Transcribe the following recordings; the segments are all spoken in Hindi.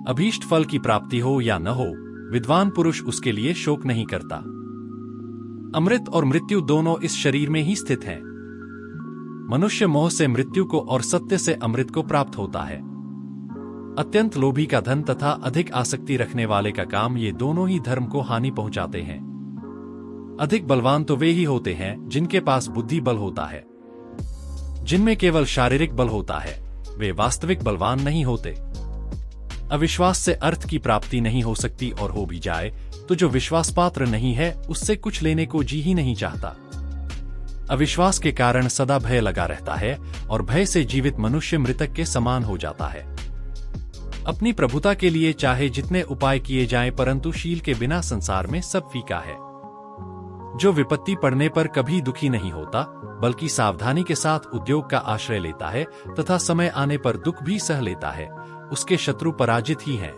अभीष्ट फल की प्राप्ति हो या न हो, विद्वान पुरुष उसके लिए शोक नहीं करता। अमृत और मृत्यु दोनों इस शरीर में ही स्थित हैं। मनुष्य मोह से मृत्यु को और सत्य से अमृत को प्राप्त होता है। अत्यंत लोभी का धन तथा अधिक आसक्ति रखने वाले का काम, ये दोनों ही धर्म को हानि पहुंचाते हैं। अधिक बलवान तो वे ही होते हैं जिनके पास बुद्धि बल होता है। जिनमें केवल शारीरिक बल होता है, वे वास्तविक बलवान नहीं होते। अविश्वास से अर्थ की प्राप्ति नहीं हो सकती, और हो भी जाए तो जो विश्वास पात्र नहीं है उससे कुछ लेने को जी ही नहीं चाहता। अविश्वास के कारण सदा भय लगा रहता है, और भय से जीवित मनुष्य मृतक के समान हो जाता है। अपनी प्रभुता के लिए चाहे जितने उपाय किए जाएं, परंतु शील के बिना संसार में सब फीका है। जो विपत्ति पड़ने पर कभी दुखी नहीं होता, बल्कि सावधानी के साथ उद्योग का आश्रय लेता है तथा समय आने पर दुख भी सह लेता है, उसके शत्रु पराजित ही हैं।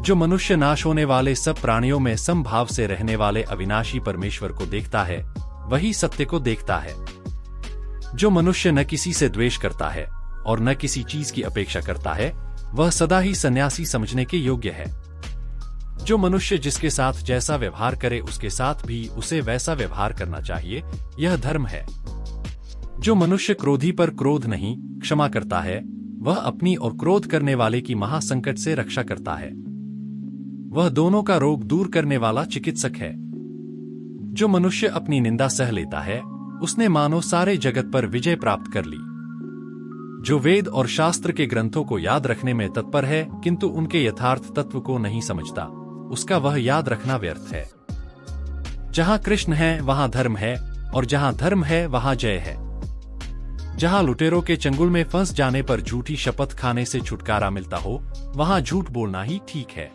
जो मनुष्य नाश होने वाले सब प्राणियों में समभाव से रहने वाले अविनाशी परमेश्वर को देखता है, वही सत्य को देखता है। जो मनुष्य न किसी से द्वेष करता है और न किसी चीज की अपेक्षा करता है, वह सदा ही सन्यासी समझने के योग्य है। जो मनुष्य जिसके साथ जैसा व्यवहार करे, उसके साथ भी उसे वैसा व्यवहार करना चाहिए, यह धर्म है। जो मनुष्य क्रोधी पर क्रोध नहीं, क्षमा करता है, वह अपनी और क्रोध करने वाले की महासंकट से रक्षा करता है। वह दोनों का रोग दूर करने वाला चिकित्सक है। जो मनुष्य अपनी निंदा सह लेता है, उसने मानो सारे जगत पर विजय प्राप्त कर ली। जो वेद और शास्त्र के ग्रंथों को याद रखने में तत्पर है, किंतु उनके यथार्थ तत्व को नहीं समझता, उसका वह याद रखना व्यर्थ है। जहां कृष्ण है वहां धर्म है, और जहां धर्म है वहां जय है। जहां लुटेरों के चंगुल में फंस जाने पर झूठी शपथ खाने से छुटकारा मिलता हो, वहां झूठ बोलना ही ठीक है।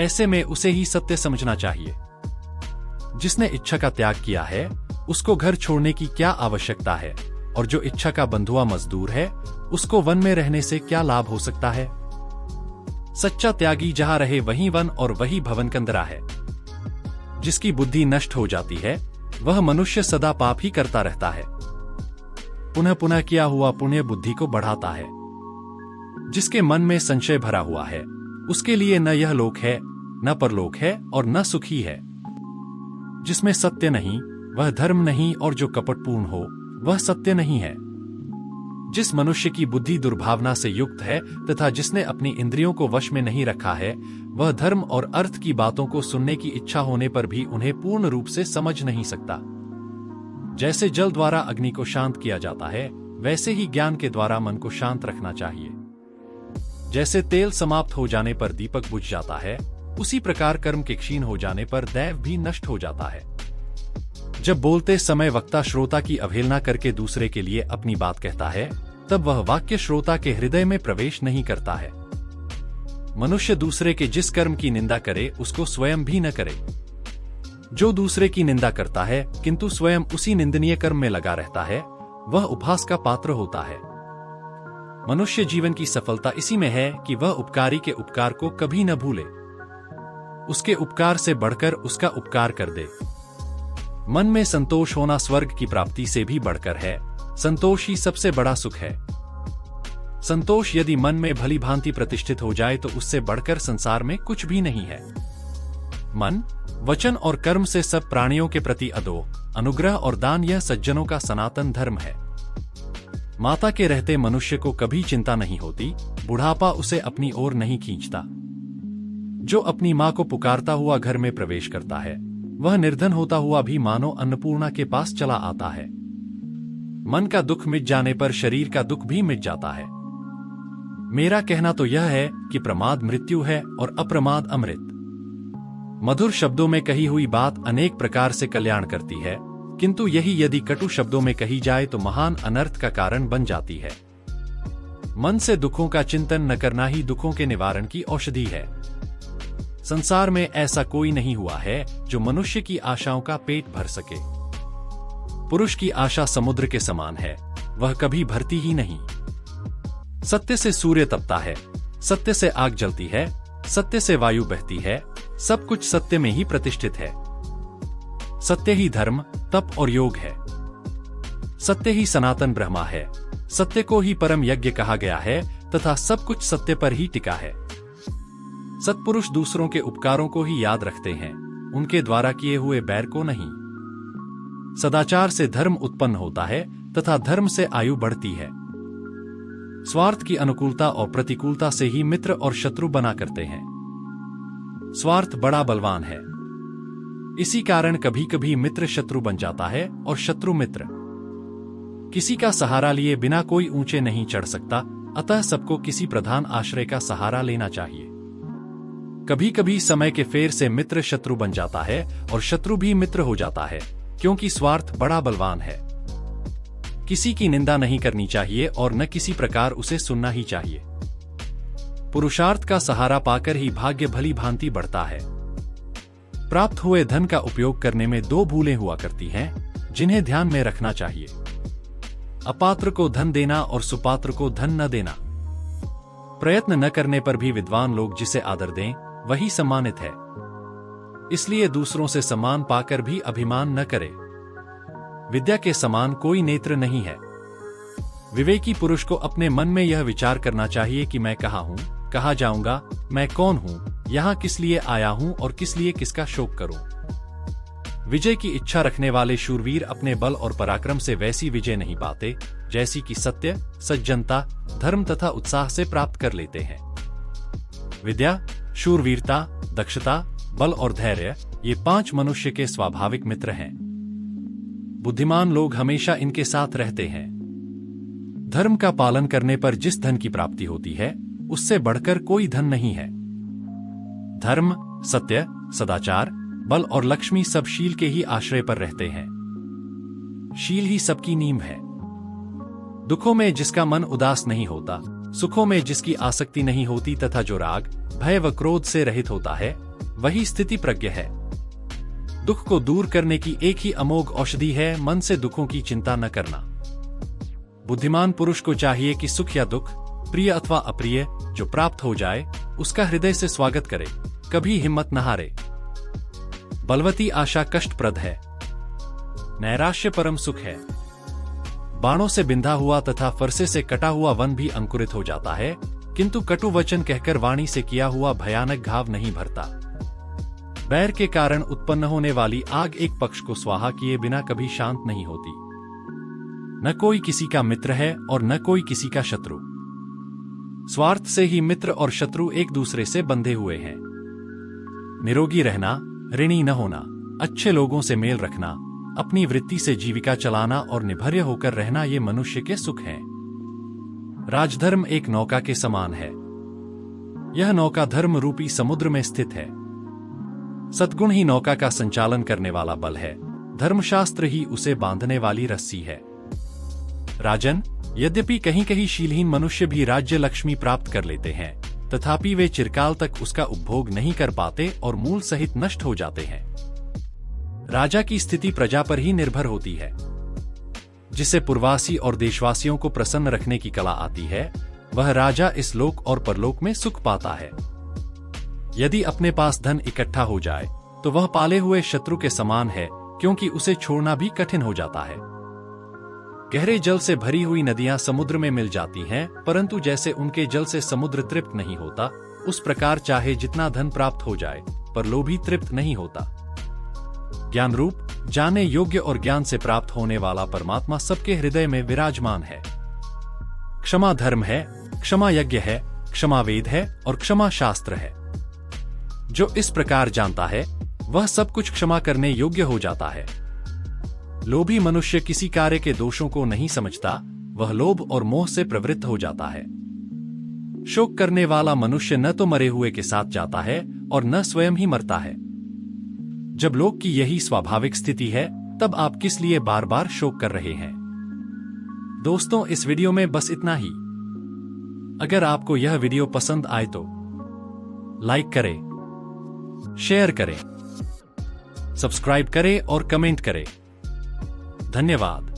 ऐसे में उसे ही सत्य समझना चाहिए। जिसने इच्छा का त्याग किया है, उसको घर छोड़ने की क्या आवश्यकता है, और जो इच्छा का बंधुआ मजदूर है, उसको वन में रहने से क्या लाभ हो सकता है। सच्चा त्यागी जहां रहे वहीं वन और वही भवन कंदरा है। जिसकी बुद्धि नष्ट हो जाती है, वह मनुष्य सदा पाप ही करता रहता है। पुनः पुनः किया हुआ पुण्य बुद्धि को बढ़ाता है। जिसके मन में संशय भरा हुआ है, उसके लिए न यह लोक है, न परलोक है, और न सुखी है। जिसमें सत्य नहीं, वह धर्म नहीं, और जो कपटपूर्ण हो, वह सत्य नहीं है। जिस मनुष्य की बुद्धि दुर्भावना से युक्त है तथा जिसने अपनी इंद्रियों को वश में नहीं रखा है, वह धर्म और अर्थ की बातों को सुनने की इच्छा होने पर भी उन्हें पूर्ण रूप से समझ नहीं सकता। जैसे जल द्वारा अग्नि को शांत किया जाता है, वैसे ही ज्ञान के द्वारा मन को शांत रखना चाहिए। जैसे तेल समाप्त हो जाने पर दीपक बुझ जाता है, उसी प्रकार कर्म के क्षीण हो जाने पर दैव भी नष्ट हो जाता है। जब बोलते समय वक्ता श्रोता की अवहेलना करके दूसरे के लिए अपनी बात कहता है, तब वह वाक्य श्रोता के हृदय में प्रवेश नहीं करता है। मनुष्य दूसरे के जिस कर्म की निंदा करे, उसको स्वयं भी न करे। जो दूसरे की निंदा करता है किंतु स्वयं उसी निंदनीय कर्म में लगा रहता है, वह उपहास का पात्र होता है। मनुष्य जीवन की सफलता इसी में है कि वह उपकारी के उपकार को कभी न भूले, उसके उपकार से बढ़कर उसका उपकार कर दे। मन में संतोष होना स्वर्ग की प्राप्ति से भी बढ़कर है। संतोष ही सबसे बड़ा सुख है। संतोष यदि मन में भली भांति प्रतिष्ठित हो जाए तो उससे बढ़कर संसार में कुछ भी नहीं है। मन, वचन और कर्म से सब प्राणियों के प्रति अदोह अनुग्रह और दान, यह सज्जनों का सनातन धर्म है। माता के रहते मनुष्य को कभी चिंता नहीं होती, बुढ़ापा उसे अपनी ओर नहीं खींचता। जो अपनी माँ को पुकारता हुआ घर में प्रवेश करता है, वह निर्धन होता हुआ भी मानो अन्नपूर्णा के पास चला आता है। मन का दुख मिट जाने पर शरीर का दुख भी मिट जाता है। मेरा कहना तो यह है कि प्रमाद मृत्यु है और अप्रमाद अमृत। मधुर शब्दों में कही हुई बात अनेक प्रकार से कल्याण करती है, किंतु यही यदि कटु शब्दों में कही जाए तो महान अनर्थ का कारण बन जाती है। मन से दुखों का चिंतन न करना ही दुखों के निवारण की औषधि है। संसार में ऐसा कोई नहीं हुआ है जो मनुष्य की आशाओं का पेट भर सके। पुरुष की आशा समुद्र के समान है, वह कभी भरती ही नहीं। सत्य से सूर्य तपता है, सत्य से आग जलती है, सत्य से वायु बहती है, सब कुछ सत्य में ही प्रतिष्ठित है। सत्य ही धर्म, तप और योग है। सत्य ही सनातन ब्रह्मा है। सत्य को ही परम यज्ञ कहा गया है तथा सब कुछ सत्य पर ही टिका है। सत्पुरुष दूसरों के उपकारों को ही याद रखते हैं, उनके द्वारा किए हुए बैर को नहीं। सदाचार से धर्म उत्पन्न होता है तथा धर्म से आयु बढ़ती है। स्वार्थ की अनुकूलता और प्रतिकूलता से ही मित्र और शत्रु बना करते हैं। स्वार्थ बड़ा बलवान है, इसी कारण कभी कभी मित्र शत्रु बन जाता है और शत्रु मित्र। किसी का सहारा लिए बिना कोई ऊंचे नहीं चढ़ सकता, अतः सबको किसी प्रधान आश्रय का सहारा लेना चाहिए। कभी कभी समय के फेर से मित्र शत्रु बन जाता है और शत्रु भी मित्र हो जाता है, क्योंकि स्वार्थ बड़ा बलवान है। किसी की निंदा नहीं करनी चाहिए और न किसी प्रकार उसे सुनना ही चाहिए। पुरुषार्थ का सहारा पाकर ही भाग्य भली भांति बढ़ता है। प्राप्त हुए धन का उपयोग करने में दो भूलें हुआ करती हैं, जिन्हें ध्यान में रखना चाहिए। अपात्र को धन देना और सुपात्र को धन न देना। प्रयत्न न करने पर भी विद्वान लोग जिसे आदर दें वही सम्मानित है, इसलिए दूसरों से सम्मान पाकर भी अभिमान न करे। विद्या के समान कोई नेत्र नहीं है। विवेकी पुरुष को अपने मन में यह विचार करना चाहिए कि मैं कहाँ हूँ, कहाँ जाऊंगा, मैं कौन हूँ, यहाँ किस लिए आया हूँ और किस लिए किसका शोक करूं। विजय की इच्छा रखने वाले शूरवीर अपने बल और पराक्रम से वैसी विजय नहीं पाते जैसी कि सत्य, सज्जनता, धर्म तथा उत्साह से प्राप्त कर लेते हैं। विद्या, शूरवीरता, दक्षता, बल और धैर्य, ये 5 मनुष्य के स्वाभाविक मित्र हैं। बुद्धिमान लोग हमेशा इनके साथ रहते हैं। धर्म का पालन करने पर जिस धन की प्राप्ति होती है, उससे बढ़कर कोई धन नहीं है। धर्म, सत्य, सदाचार, बल और लक्ष्मी सब शील के ही आश्रय पर रहते हैं। शील ही सबकी नींव है। दुखों में जिसका मन उदास नहीं होता, सुखों में जिसकी आसक्ति नहीं होती तथा जो राग, भय व क्रोध से रहित होता है, वही स्थिति प्रज्ञ है। दुख को दूर करने की एक ही अमोघ औषधि है मन से दुखों की चिंता न करना। बुद्धिमान पुरुष को चाहिए कि सुख या दुख, प्रिय अथवा अप्रिय, जो प्राप्त हो जाए उसका हृदय से स्वागत करे, कभी हिम्मत न हारे। बलवती आशा कष्टप्रद है, नैराश्य परम सुख है। बाणों से बिंधा हुआ तथा फरसे से कटा हुआ वन भी अंकुरित हो जाता है, किंतु कटु वचन कहकर वाणी से किया हुआ भयानक घाव नहीं भरता। बैर के कारण उत्पन्न होने वाली आग एक पक्ष को स्वाहा किए बिना कभी शांत नहीं होती। न कोई किसी का मित्र है और न कोई किसी का शत्रु। स्वार्थ से ही मित्र और शत्रु एक दूसरे से बंधे हुए हैं। निरोगी रहना, ऋणी न होना, अच्छे लोगों से मेल रखना, अपनी वृत्ति से जीविका चलाना और निर्भय होकर रहना, ये मनुष्य के सुख हैं। राजधर्म एक नौका के समान है। यह नौका धर्म रूपी समुद्र में स्थित है। सद्गुण ही नौका का संचालन करने वाला बल है, धर्मशास्त्र ही उसे बांधने वाली रस्सी है। राजन, यद्यपि कहीं कहीं शीलहीन मनुष्य भी राज्य लक्ष्मी प्राप्त कर लेते हैं, तथापि वे चिरकाल तक उसका उपभोग नहीं कर पाते और मूल सहित नष्ट हो जाते हैं। राजा की स्थिति प्रजा पर ही निर्भर होती है। जिसे पुरवासी और देशवासियों को प्रसन्न रखने की कला आती है, वह राजा इस लोक और परलोक में सुख पाता है। यदि अपने पास धन इकट्ठा हो जाए तो वह पाले हुए शत्रु के समान है, क्योंकि उसे छोड़ना भी कठिन हो जाता है। गहरे जल से भरी हुई नदियां समुद्र में मिल जाती हैं, परंतु जैसे उनके जल से समुद्र तृप्त नहीं होता, उस प्रकार चाहे जितना धन प्राप्त हो जाए, पर लोभी तृप्त नहीं होता। ज्ञान रूप, जाने योग्य और ज्ञान से प्राप्त होने वाला परमात्मा सबके हृदय में विराजमान है। क्षमा धर्म है, क्षमा यज्ञ है, क्षमा वेद है और क्षमा शास्त्र है। जो इस प्रकार जानता है, वह सब कुछ क्षमा करने योग्य हो जाता है। लोभी मनुष्य किसी कार्य के दोषों को नहीं समझता, वह लोभ और मोह से प्रवृत्त हो जाता है। शोक करने वाला मनुष्य न तो मरे हुए के साथ जाता है और न स्वयं ही मरता है। जब लोक की यही स्वाभाविक स्थिति है, तब आप किस लिए बार बार शोक कर रहे हैं? दोस्तों, इस वीडियो में बस इतना ही। अगर आपको यह वीडियो पसंद आए तो लाइक करें, शेयर करें, सब्सक्राइब करें और कमेंट करें। धन्यवाद।